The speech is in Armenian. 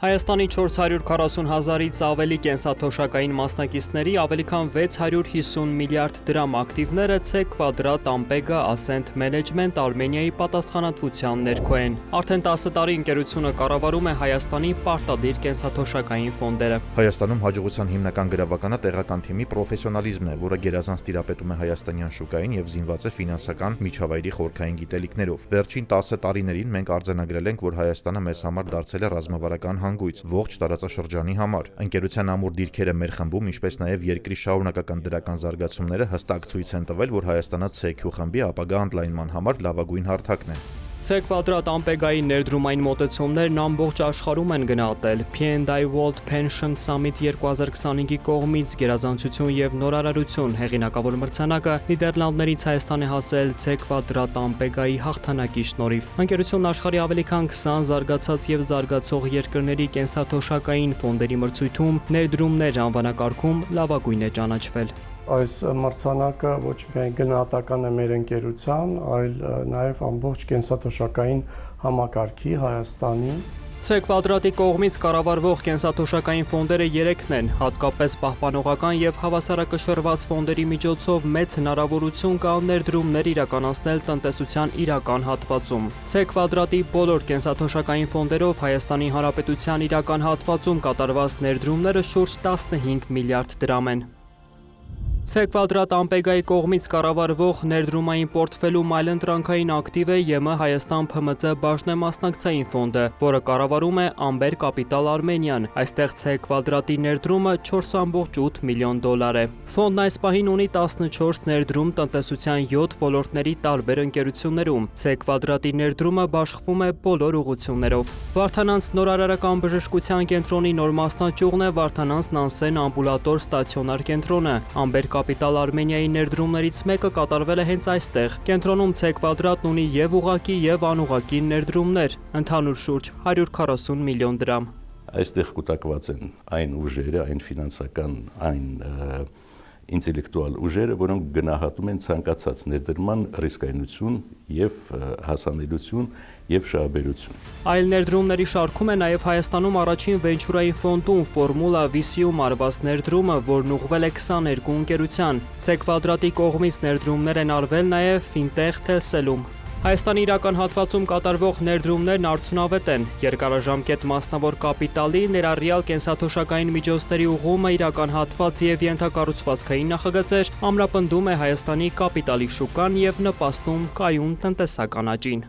Հայաստանի 440 հազարից ավելի կենսաթոշակային մասնակիցների ավելի քան 650 միլիարդ դրամ ակտիվները C Quadrat Ampega Ascent Management Armeniայի պատասխանատվության ներքո են։ Արդեն 10 տարի ընկերությունը կառավարում է Հայաստանի պարտադիր կենսաթոշակային ֆոնդերը։ Հայաստանում հաջողության հիմնական գրավականը տեղական թիմի պրոֆեսիոնալիզմն է, որը գերազանց տիրապետում է հայաստանյան շուկային եւ զինված է ֆինանսական միջավայրի խորքային գիտելիքներով։ Վերջին 10 տարիներին մենք արձանագրել ենք, որ Հայաստանը մեզ համար դարձել է ռազմավարական հանգույց ողջ տարածաշրջանի համար։ Ընկերության ամուր դիրքերը մեր խմբում, ինչպես նաև երկրի շարունակական դրական զարգացումները հստակ ցույց են տվել, որ Հայաստանը CQ խմբի ապագա ընդլայնման համար լավագույն հարթակն է։ C Quadrat Ampega-ի ներդրումային մոտեցումներն ամբողջ աշխարհում են գնահատել։ P&I World Pension Summit 2025-ի կողմից գերազանցություն եւ նորարարություն հեղինակավոր մրցանակը Նիդերլանդներից Հայաստան է հասել C Quadrat Ampega-ի հաղթանակի շնորհիվ։ Ընկերությունն աշխարհի ավելի քան 20 զարգացած եւ զարգացող երկրների կենսաթոշակային ֆոնդերի մրցույթում ներդրումներ անվանակարգում լավագույն է ճանաչվել։ Այս մրցանակը ոչ միայն գնահատական է մեր ընկերության, այլ նաև ամբողջ կենսաթոշակային համակարգի Հայաստանի։ C Quadrat-ի կողմից կառավարվող կենսաթոշակային ֆոնդերը 3-ն են, հատկապես պահպանողական եւ հավասարակշռված ֆոնդերի միջոցով մեծ հնարավորություն կա ներդրումներ իրականացնել տնտեսության իրական հատվածում։ C Quadrat-ի բոլոր կենսաթոշակային ֆոնդերով Հայաստանի Հանրապետության իրական հատվածում կատարված ներդրումները շուրջ 15 միլիարդ դրամ են։ C Quadrat Ampega-ի կողմից կառավարվող ներդրումային պորտֆելում այլընտրանքային ակտիվ է ԵՄ Հայաստան ՓՄԾ բաժնեմասնակցային ֆոնդը, որը կառավարում է Ամբեր Կապիտալ Արմենիան։ Այստեղ C Quadrat-ի ներդրումը 4.8 միլիոն դոլար է։ Ֆոնդն այս պահին ունի 14 ներդրում տնտեսության 7 ոլորտների տարբեր ընկերություններում։ C Quadrat-ի ներդրումը բաշխվում է բոլոր ուղղություններով։ Վարդանանց նորարարական բժշկության կենտրոնի նոր մասնաճյուղն է Վարդանանց Նանսեն ամբուլատոր ստացիոնար կենտրոնը։ Ամբեր Կապիտալ Արմենիայի ներդրումներից մեկը կատարվել է հենց այստեղ։ Կենտրոնում C Quadrat-ն ունի եւ ուղղակի եւ անուղղակի ներդրումներ, ընդհանուր շուրջ 140 միլիոն դրամ։ Այստեղ կուտակված են այն ուժերը, այն ֆինանսական, այն ինտելեկտուալ ուժերը, որոնք գնահատում են ցանկացած ներդրման ռիսկայնություն եւ հասանելիություն եւ շահաբերություն։ Այլ ներդրումների շարքում է նաեւ Հայաստանում առաջին վենչուրային ֆոնդում Formula VC-ում արված ներդրումը, որն ուղղվել է 22 ընկերության։ C Quadrat-ի կողմից ներդրումներ են արվել նաեւ Fintech Tesel-ում։ Հայաստանի իրական հատվածում կատարվող ներդրումներն արդյունավետ են։ Երկարաժամկետ մասնավոր կապիտալի, ներառյալ կենսաթոշակային միջոցների ուղղումը իրական հատված եւ ենթակառուցվածքային նախագծեր ամրապնդում է Հայաստանի կապիտալի շուկան եւ նպաստում կայուն տնտեսական աճին։